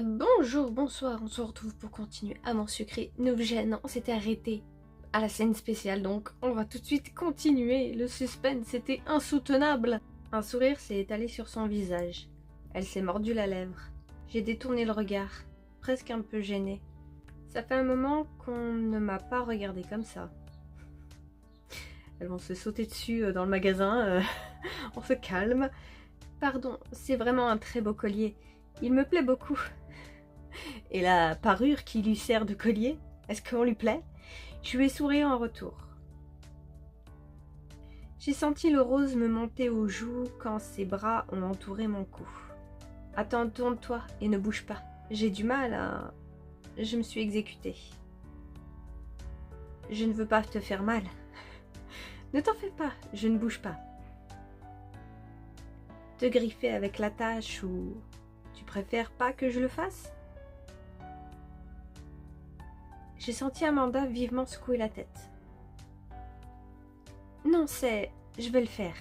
Bonjour, bonsoir, on se retrouve pour continuer à m'en sucrer nos gènes. On s'était arrêté à la scène spéciale, donc on va tout de suite continuer. Le suspense était insoutenable. Un sourire s'est étalé sur son visage. Elle s'est mordue la lèvre. J'ai détourné le regard, presque un peu gênée. Ça fait un moment qu'on ne m'a pas regardée comme ça. Elles vont se sauter dessus dans le magasin. On se calme. Pardon, c'est vraiment un très beau collier. Il me plaît beaucoup. Et la parure qui lui sert de collier, est-ce qu'on lui plaît? Je lui ai souri en retour. J'ai senti le rose me monter aux joues quand ses bras ont entouré mon cou. Attends, tourne-toi et ne bouge pas. J'ai du mal à... Je me suis exécutée. Je ne veux pas te faire mal. Ne t'en fais pas, je ne bouge pas. Te griffer avec l'attache ou... Tu préfères pas que je le fasse? J'ai senti Amanda vivement secouer la tête. Non, je vais le faire.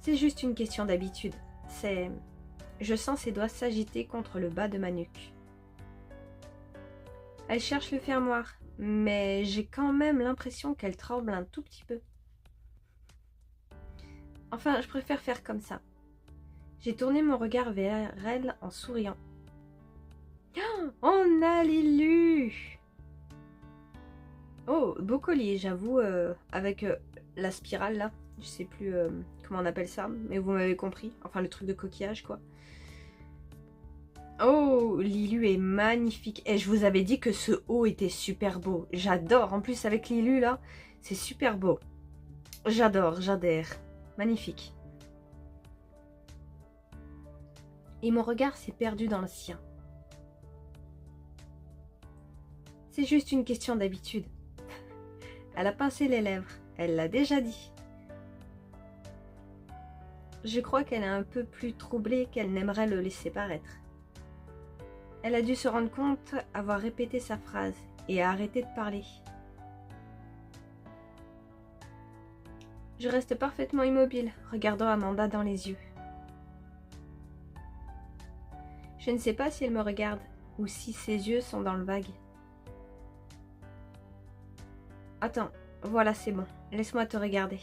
C'est juste une question d'habitude. Je sens ses doigts s'agiter contre le bas de ma nuque. Elle cherche le fermoir, mais j'ai quand même l'impression qu'elle tremble un tout petit peu. Enfin, je préfère faire comme ça. J'ai tourné mon regard vers elle en souriant. Oh, on a l'élu! Oh, beau collier, j'avoue, avec la spirale là. Je sais plus comment on appelle ça, mais vous m'avez compris. Enfin, le truc de coquillage, quoi. Oh, Lilu est magnifique. Et je vous avais dit que ce haut était super beau. J'adore. En plus, avec Lilu là, c'est super beau. J'adore, j'adhère. Magnifique. Et mon regard s'est perdu dans le sien. C'est juste une question d'habitude. Elle a pincé les lèvres. Elle l'a déjà dit. Je crois qu'elle est un peu plus troublée qu'elle n'aimerait le laisser paraître. Elle a dû se rendre compte avoir répété sa phrase et a arrêté de parler. Je reste parfaitement immobile, regardant Amanda dans les yeux. Je ne sais pas si elle me regarde ou si ses yeux sont dans le vague. Attends, voilà, c'est bon. Laisse-moi te regarder.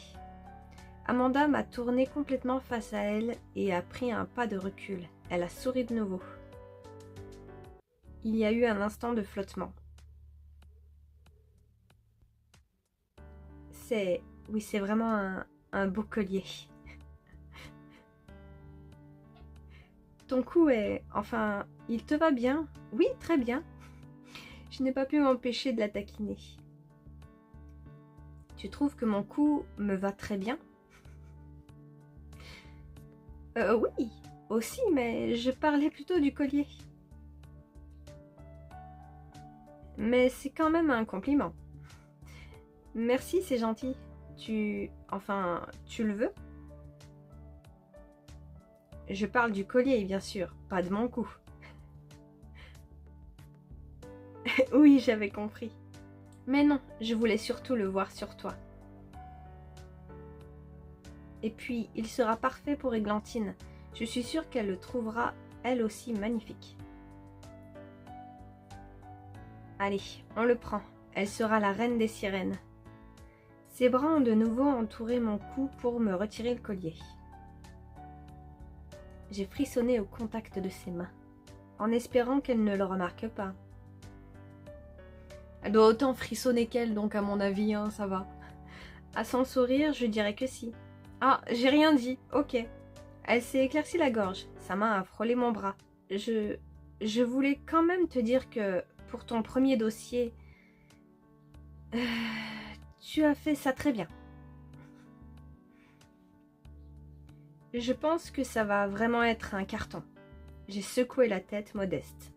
Amanda m'a tourné complètement face à elle et a pris un pas de recul. Elle a souri de nouveau. Il y a eu un instant de flottement. Oui, c'est vraiment un beau collier. Ton cou est... Enfin, il te va bien? Oui, très bien. Je n'ai pas pu m'empêcher de la taquiner. Tu trouves que mon cou me va très bien? Oui, aussi, mais je parlais plutôt du collier. Mais c'est quand même un compliment. Merci, c'est gentil. Enfin, tu le veux? Je parle du collier, bien sûr, pas de mon cou. Oui, j'avais compris. Mais non, je voulais surtout le voir sur toi. Et puis, il sera parfait pour Églantine. Je suis sûre qu'elle le trouvera, elle aussi, magnifique. Allez, on le prend. Elle sera la reine des sirènes. Ses bras ont de nouveau entouré mon cou pour me retirer le collier. J'ai frissonné au contact de ses mains, en espérant qu'elle ne le remarque pas. Elle doit autant frissonner qu'elle, donc à mon avis, hein, ça va. À son sourire, je dirais que si. Ah, j'ai rien dit, ok. Elle s'est éclaircie la gorge, sa main a frôlé mon bras. Je voulais quand même te dire que, pour ton premier dossier, tu as fait ça très bien. Je pense que ça va vraiment être un carton. J'ai secoué la tête modeste.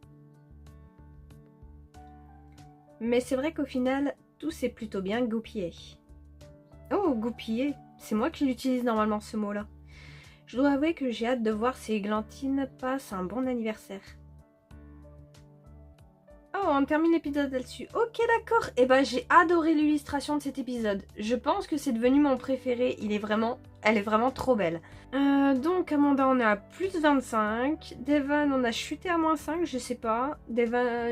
Mais c'est vrai qu'au final, tout s'est plutôt bien goupillé. Oh, goupillé, c'est moi qui l'utilise normalement ce mot-là. Je dois avouer que j'ai hâte de voir si Églantine passe un bon anniversaire. Oh, on termine l'épisode là-dessus. Ok, d'accord. Eh ben, j'ai adoré l'illustration de cet épisode. Je pense que c'est devenu mon préféré. Il est vraiment Elle est vraiment trop belle. Donc Amanda, on est à plus 25. Devon, on a chuté à moins 5, je sais pas.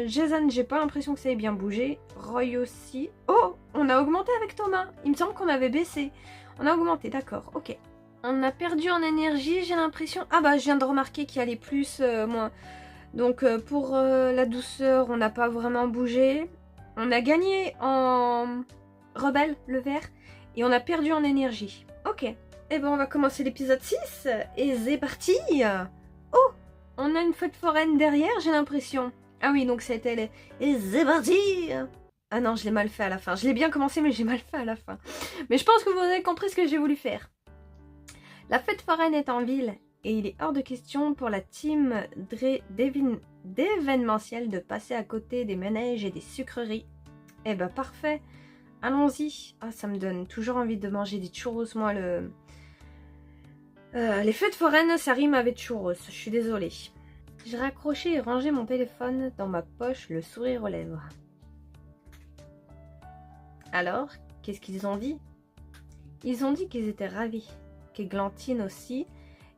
Jason, j'ai pas l'impression que ça ait bien bougé. Roy aussi. Oh, on a augmenté avec Thomas. Il me semble qu'on avait baissé. On a augmenté, d'accord, ok. On a perdu en énergie, j'ai l'impression. Ah bah, je viens de remarquer qu'il y allait plus, moins. Donc pour la douceur, on n'a pas vraiment bougé. On a gagné en rebelle, le vert. Et on a perdu en énergie. Ok. Et ben on va commencer l'épisode 6. Et c'est parti. Oh, on a une fête foraine derrière, j'ai l'impression. Ah oui, donc c'était les... Et c'est parti. Ah non, je l'ai mal fait à la fin. Je l'ai bien commencé, mais j'ai mal fait à la fin. Mais je pense que vous avez compris ce que j'ai voulu faire. La fête foraine est en ville. Et il est hors de question pour la team d'événementiel de passer à côté des manèges et des sucreries. Eh ben parfait. Allons-y. Ah, ça me donne toujours envie de manger des churros, moi, les fêtes foraines, ça rime avec churros, je suis désolée. J'ai raccroché et rangé mon téléphone dans ma poche, le sourire aux lèvres. Alors, qu'est-ce qu'ils ont dit? Ils ont dit qu'ils étaient ravis, qu'Églantine aussi,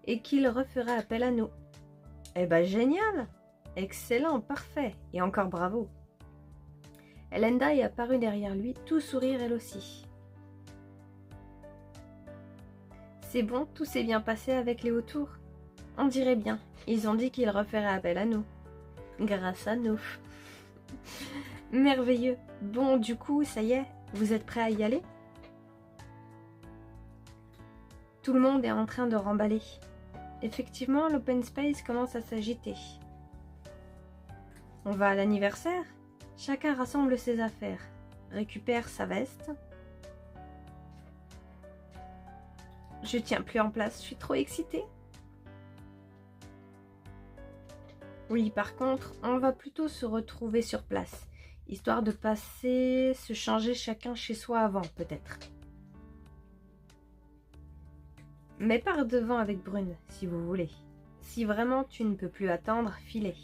et qu'ils referaient appel à nous. Eh ben génial! Excellent, parfait, et encore bravo. Elenda est apparue derrière lui, tout sourire elle aussi. C'est bon, tout s'est bien passé avec les autours. On dirait bien. Ils ont dit qu'ils referaient appel à nous. Grâce à nous. Merveilleux. Bon, du coup, ça y est, vous êtes prêts à y aller? Tout le monde est en train de remballer. Effectivement, l'open space commence à s'agiter. On va à l'anniversaire? Chacun rassemble ses affaires, récupère sa veste. Je tiens plus en place, je suis trop excitée. Oui, par contre, on va plutôt se retrouver sur place, histoire de passer, se changer chacun chez soi avant, peut-être. Mais pars devant avec Brune, si vous voulez. Si vraiment tu ne peux plus attendre, filez.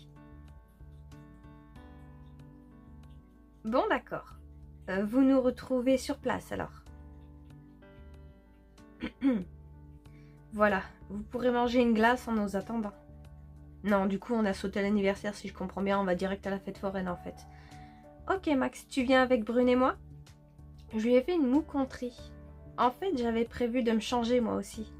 Bon, d'accord. Vous nous retrouvez sur place, alors. Voilà, vous pourrez manger une glace en nous attendant. Non, du coup, on a sauté l'anniversaire, si je comprends bien, on va direct à la fête foraine, en fait. Ok, Max, tu viens avec Brune et moi? Je lui ai fait une moue contrie. En fait, j'avais prévu de me changer, moi aussi.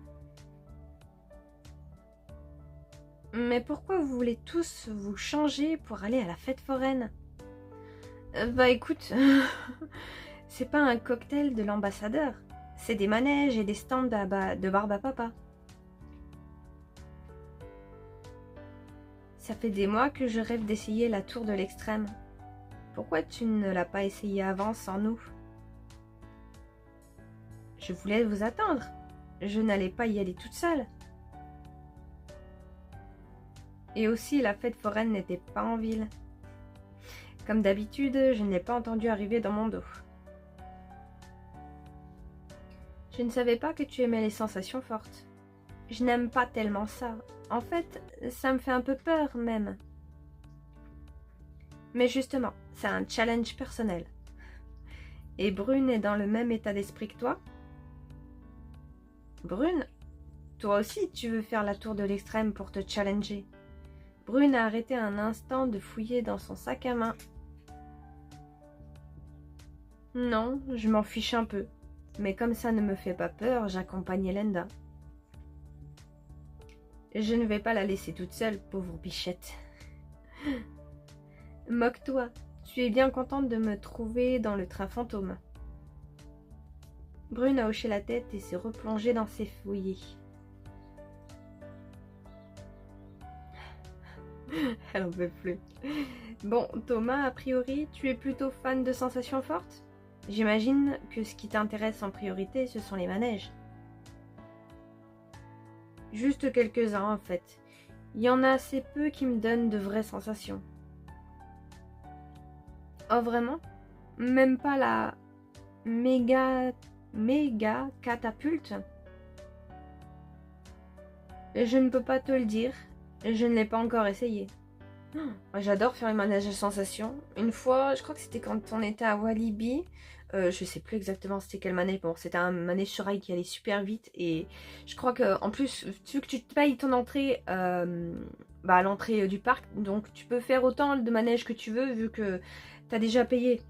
Mais pourquoi vous voulez tous vous changer pour aller à la fête foraine? Bah écoute, c'est pas un cocktail de l'ambassadeur. C'est des manèges et des stands de barbe à papa. Ça fait des mois que je rêve d'essayer la tour de l'extrême. Pourquoi tu ne l'as pas essayé avant sans nous? Je voulais vous attendre. Je n'allais pas y aller toute seule. Et aussi, la fête foraine n'était pas en ville. Comme d'habitude, je ne l'ai pas entendu arriver dans mon dos. Je ne savais pas que tu aimais les sensations fortes. Je n'aime pas tellement ça. En fait, ça me fait un peu peur même. Mais justement, c'est un challenge personnel. Et Brune est dans le même état d'esprit que toi? Brune, toi aussi tu veux faire la tour de l'extrême pour te challenger. Brune a arrêté un instant de fouiller dans son sac à main. Non, je m'en fiche un peu. Mais comme ça ne me fait pas peur, j'accompagne Elenda. Je ne vais pas la laisser toute seule, pauvre bichette. Moque-toi, tu es bien contente de me trouver dans le train fantôme. Brune a hoché la tête et s'est replongée dans ses fouillis. Elle en peut plus. Bon, Thomas, a priori, tu es plutôt fan de sensations fortes? J'imagine que ce qui t'intéresse en priorité, ce sont les manèges. Juste quelques-uns, en fait. Il y en a assez peu qui me donnent de vraies sensations. Oh, vraiment? Même pas la méga catapulte? Je ne peux pas te le dire. Je ne l'ai pas encore essayé. J'adore faire les manèges à sensations. Une fois, je crois que c'était quand on était à Walibi, Je sais plus exactement c'était quel manège. Bon, c'était un manège sur rail qui allait super vite. Et je crois que en plus, vu que tu te payes ton entrée à l'entrée du parc, donc tu peux faire autant de manèges que tu veux vu que tu as déjà payé.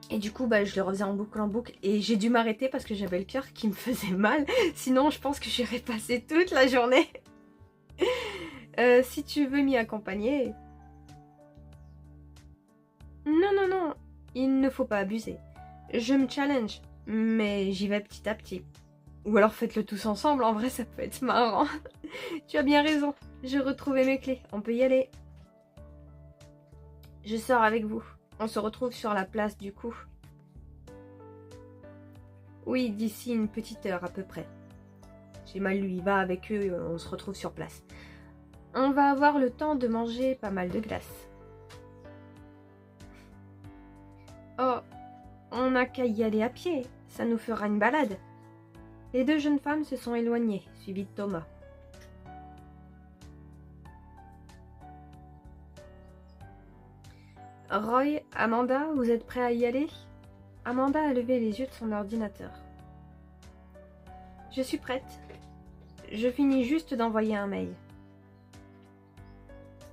Et du coup, je le refaisais en boucle. Et j'ai dû m'arrêter parce que j'avais le cœur qui me faisait mal. Sinon, je pense que j'irais passer toute la journée. Si tu veux m'y accompagner... Non, non, non. Il ne faut pas abuser. Je me challenge. Mais j'y vais petit à petit. Ou alors faites-le tous ensemble. En vrai, ça peut être marrant. Tu as bien raison. J'ai retrouvé mes clés. On peut y aller. Je sors avec vous. On se retrouve sur la place du coup. Oui, d'ici une petite heure à peu près. J'ai mal lu, va avec eux, on se retrouve sur place. On va avoir le temps de manger pas mal de glace. Oh, on n'a qu'à y aller à pied, ça nous fera une balade. Les deux jeunes femmes se sont éloignées, suivies de Thomas. Roy, Amanda, vous êtes prêts à y aller? Amanda a levé les yeux de son ordinateur. Je suis prête. Je finis juste d'envoyer un mail.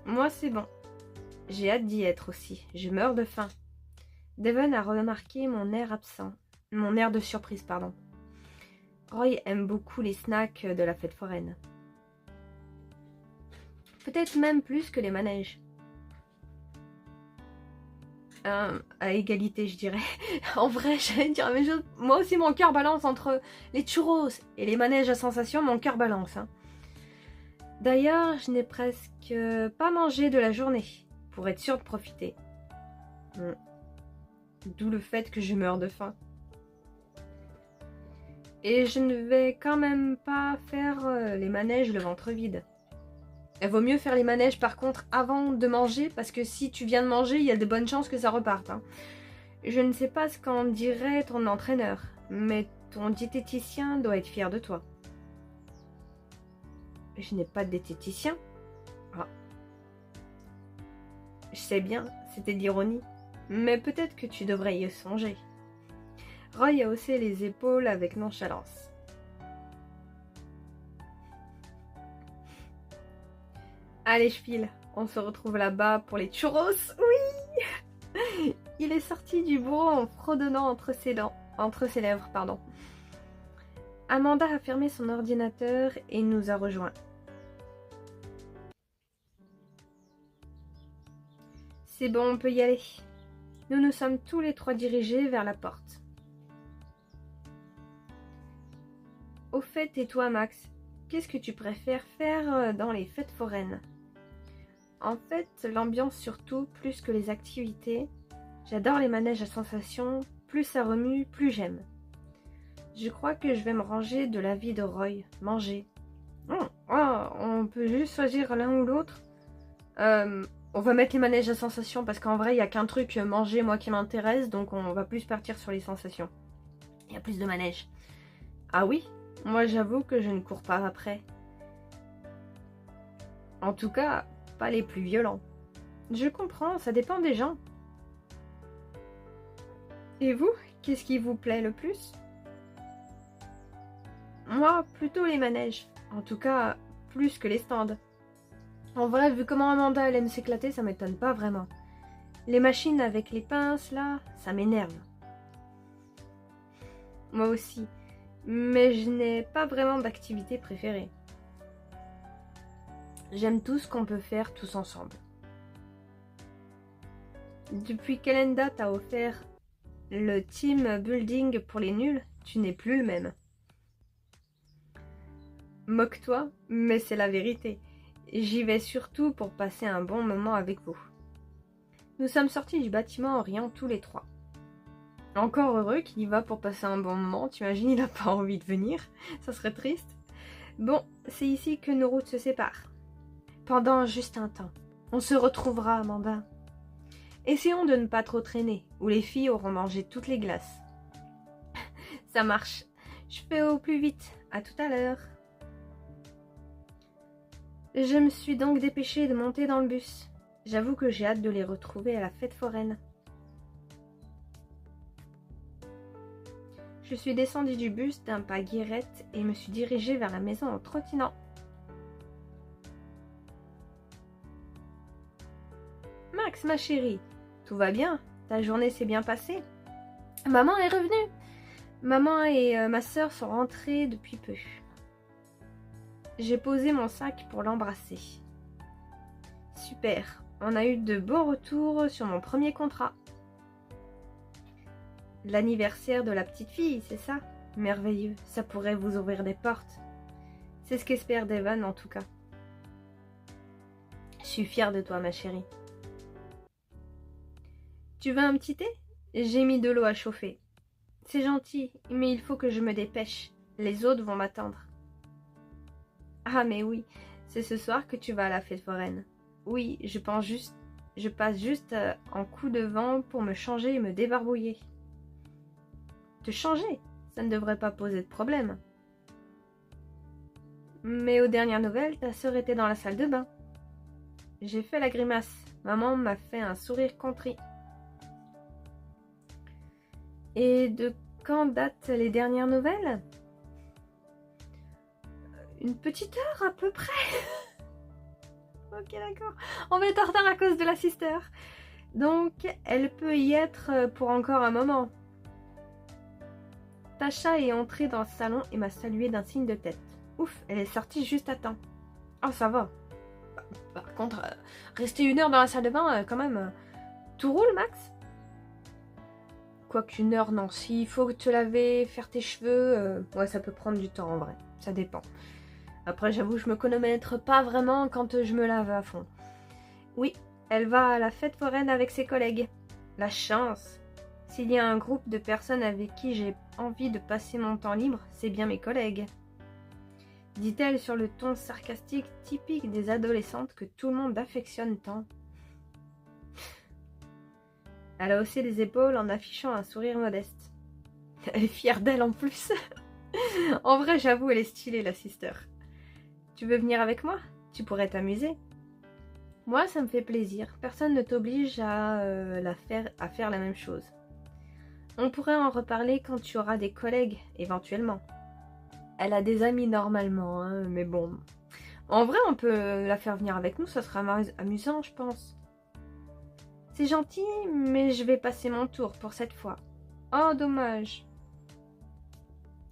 Moi, c'est bon. J'ai hâte d'y être aussi. Je meurs de faim. Devon a remarqué mon air absent. Mon air de surprise, pardon. Roy aime beaucoup les snacks de la fête foraine. Peut-être même plus que les manèges. À égalité, je dirais. En vrai, j'allais dire la même chose. Moi aussi, mon cœur balance entre les churros et les manèges à sensation. Mon cœur balance. Hein. D'ailleurs, je n'ai presque pas mangé de la journée pour être sûre de profiter. D'où le fait que je meurs de faim. Et je ne vais quand même pas faire les manèges le ventre vide. Il vaut mieux faire les manèges par contre avant de manger, parce que si tu viens de manger, il y a de bonnes chances que ça reparte. Hein. Je ne sais pas ce qu'en dirait ton entraîneur, mais ton diététicien doit être fier de toi. Je n'ai pas de diététicien. Ah. Je sais bien, c'était de l'ironie, mais peut-être que tu devrais y songer. Roy a haussé les épaules avec nonchalance. Allez, je file. On se retrouve là-bas pour les churros. Oui. Il est sorti du bureau en fredonnant entre ses lèvres, pardon. Amanda a fermé son ordinateur et nous a rejoints. C'est bon, on peut y aller. Nous nous sommes tous les trois dirigés vers la porte. Au fait, et toi, Max, qu'est-ce que tu préfères faire dans les fêtes foraines? En fait, l'ambiance surtout, plus que les activités. J'adore les manèges à sensations, plus ça remue, plus j'aime. Je crois que je vais me ranger de l'avis de Roy, manger. On peut juste choisir l'un ou l'autre. On va mettre les manèges à sensations parce qu'en vrai, il n'y a qu'un truc manger, moi, qui m'intéresse, donc on va plus partir sur les sensations. Il y a plus de manèges. Ah oui, moi j'avoue que je ne cours pas après. En tout cas, pas les plus violents. Je comprends, ça dépend des gens. Et vous, qu'est-ce qui vous plaît le plus? Moi, plutôt les manèges. En tout cas, plus que les stands. En vrai, vu comment Amanda elle aime s'éclater, ça m'étonne pas vraiment. Les machines avec les pinces, là, ça m'énerve. Moi aussi. Mais je n'ai pas vraiment d'activité préférée. J'aime tout ce qu'on peut faire tous ensemble. Depuis quelle date t'as offert le team building pour les nuls, tu n'es plus le même. Moque-toi, mais c'est la vérité. J'y vais surtout pour passer un bon moment avec vous. Nous sommes sortis du bâtiment en riant tous les trois. Encore heureux qu'il y va pour passer un bon moment, t'imagines, il n'a pas envie de venir, ça serait triste. Bon, c'est ici que nos routes se séparent. Pendant juste un temps. On se retrouvera, Amanda. Essayons de ne pas trop traîner, ou les filles auront mangé toutes les glaces. Ça marche. Je fais au plus vite. À tout à l'heure. Je me suis donc dépêchée de monter dans le bus. J'avoue que j'ai hâte de les retrouver à la fête foraine. Je suis descendue du bus d'un pas guirette et me suis dirigée vers la maison en trottinant. Max, ma chérie, tout va bien? Ta journée s'est bien passée? Maman est revenue. Maman et ma sœur sont rentrées depuis peu. J'ai posé mon sac pour l'embrasser. Super, on a eu de bons retours sur mon premier contrat. L'anniversaire de la petite fille, c'est ça? Merveilleux, ça pourrait vous ouvrir des portes. C'est ce qu'espère Devon en tout cas. Je suis fière de toi, ma chérie. Tu veux un petit thé? J'ai mis de l'eau à chauffer. C'est gentil, mais il faut que je me dépêche. Les autres vont m'attendre. Ah mais oui, c'est ce soir que tu vas à la fête foraine. Oui, je passe juste en coup de vent pour me changer et me débarbouiller. Te changer? Ça ne devrait pas poser de problème. Mais aux dernières nouvelles, ta sœur était dans la salle de bain. J'ai fait la grimace. Maman m'a fait un sourire contrit. Et de quand datent les dernières nouvelles? Une petite heure à peu près. Ok, d'accord. On va être en retard à cause de la sister. Donc, elle peut y être pour encore un moment. Tasha est entrée dans le salon et m'a salué d'un signe de tête. Ouf, elle est sortie juste à temps. Oh, ça va. Par contre, rester 1 heure dans la salle de bain, quand même. Tout roule, Max? Quoique 1 heure, non. S'il faut te laver, faire tes cheveux, ouais, ça peut prendre du temps en vrai. Ça dépend. Après, j'avoue, je me chronomètre pas vraiment quand je me lave à fond. Oui, elle va à la fête foraine avec ses collègues. La chance! S'il y a un groupe de personnes avec qui j'ai envie de passer mon temps libre, c'est bien mes collègues. Dit-elle sur le ton sarcastique typique des adolescentes que tout le monde affectionne tant. Elle a haussé les épaules en affichant un sourire modeste. Elle est fière d'elle en plus. En vrai, j'avoue, elle est stylée, la sister. Tu veux venir avec moi? Tu pourrais t'amuser. Moi, ça me fait plaisir. Personne ne t'oblige à faire la même chose. On pourrait en reparler quand tu auras des collègues, éventuellement. Elle a des amis normalement, hein, mais bon. En vrai, on peut la faire venir avec nous, ça sera amusant, je pense. C'est gentil, mais je vais passer mon tour pour cette fois. Oh, dommage.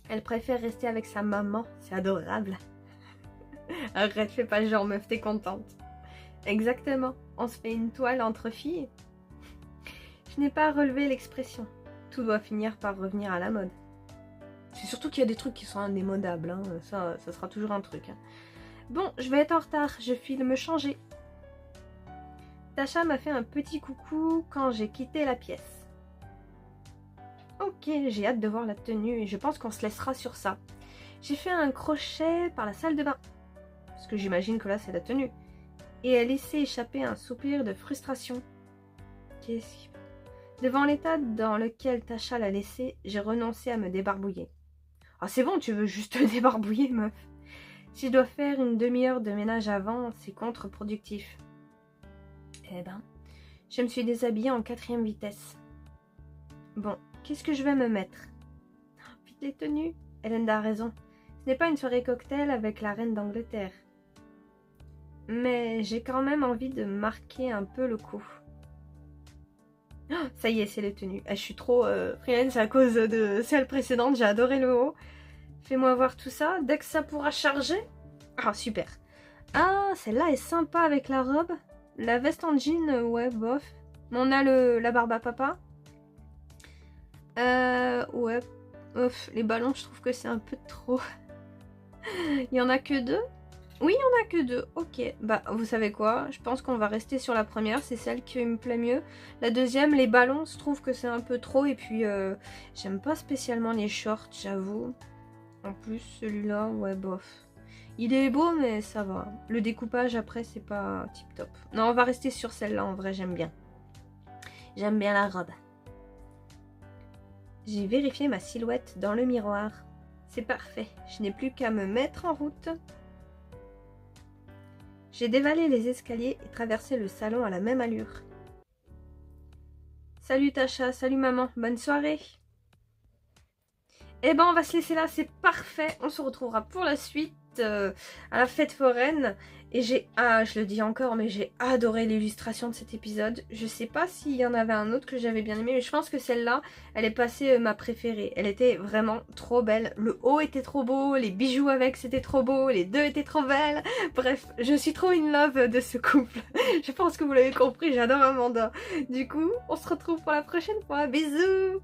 Elle préfère rester avec sa maman, c'est adorable. Arrête, fais pas genre meuf, t'es contente. Exactement, on se fait une toile entre filles. Je n'ai pas relevé l'expression. Tout doit finir par revenir à la mode. C'est surtout qu'il y a des trucs qui sont indémodables, hein. Ça sera toujours un truc. Hein. Bon, je vais être en retard, je file me changer. Tasha m'a fait un petit coucou quand j'ai quitté la pièce. Ok, j'ai hâte de voir la tenue et je pense qu'on se laissera sur ça. J'ai fait un crochet par la salle de bain. Parce que j'imagine que là c'est la tenue. Et elle laissait échapper un soupir de frustration. Qu'est-ce qui... Devant l'état dans lequel Tasha l'a laissé, j'ai renoncé à me débarbouiller. Ah c'est bon, tu veux juste te débarbouiller, meuf. Si je dois faire une demi-heure de ménage avant, c'est contre-productif. Eh ben, je me suis déshabillée en 4e vitesse. Bon, qu'est-ce que je vais me mettre? Vite les tenues. Elenda a raison. Ce n'est pas une soirée cocktail avec la reine d'Angleterre. Mais j'ai quand même envie de marquer un peu le coup. Oh, ça y est, c'est les tenues. Je suis trop freelance à cause de celle précédente. J'ai adoré le haut. Fais-moi voir tout ça. Dès que ça pourra charger. Ah, super. Ah, celle-là est sympa avec la robe. La veste en jean, ouais, bof. On a la barbe à papa. Ouais. Ouf, les ballons, je trouve que c'est un peu trop. Il y en a que 2? Oui, il y en a que 2. Ok. Bah, vous savez quoi? Je pense qu'on va rester sur la première. C'est celle qui me plaît mieux. La deuxième, les ballons, je trouve que c'est un peu trop. Et puis, j'aime pas spécialement les shorts, j'avoue. En plus, celui-là, ouais, bof. Il est beau, mais ça va. Le découpage, après, c'est pas tip-top. Non, on va rester sur celle-là. En vrai, j'aime bien. J'aime bien la robe. J'ai vérifié ma silhouette dans le miroir. C'est parfait. Je n'ai plus qu'à me mettre en route. J'ai dévalé les escaliers et traversé le salon à la même allure. Salut Tasha, salut maman, bonne soirée. Et ben on va se laisser là, c'est parfait. On se retrouvera pour la suite à la fête foraine. Et je le dis encore, mais j'ai adoré l'illustration de cet épisode. Je sais pas s'il y en avait un autre que j'avais bien aimé, mais je pense que celle-là, elle est passée ma préférée. Elle était vraiment trop belle. Le haut était trop beau, les bijoux avec c'était trop beau, les deux étaient trop belles. Bref, je suis trop in love de ce couple. Je pense que vous l'avez compris, j'adore Amanda. Du coup, on se retrouve pour la prochaine fois. Bisous!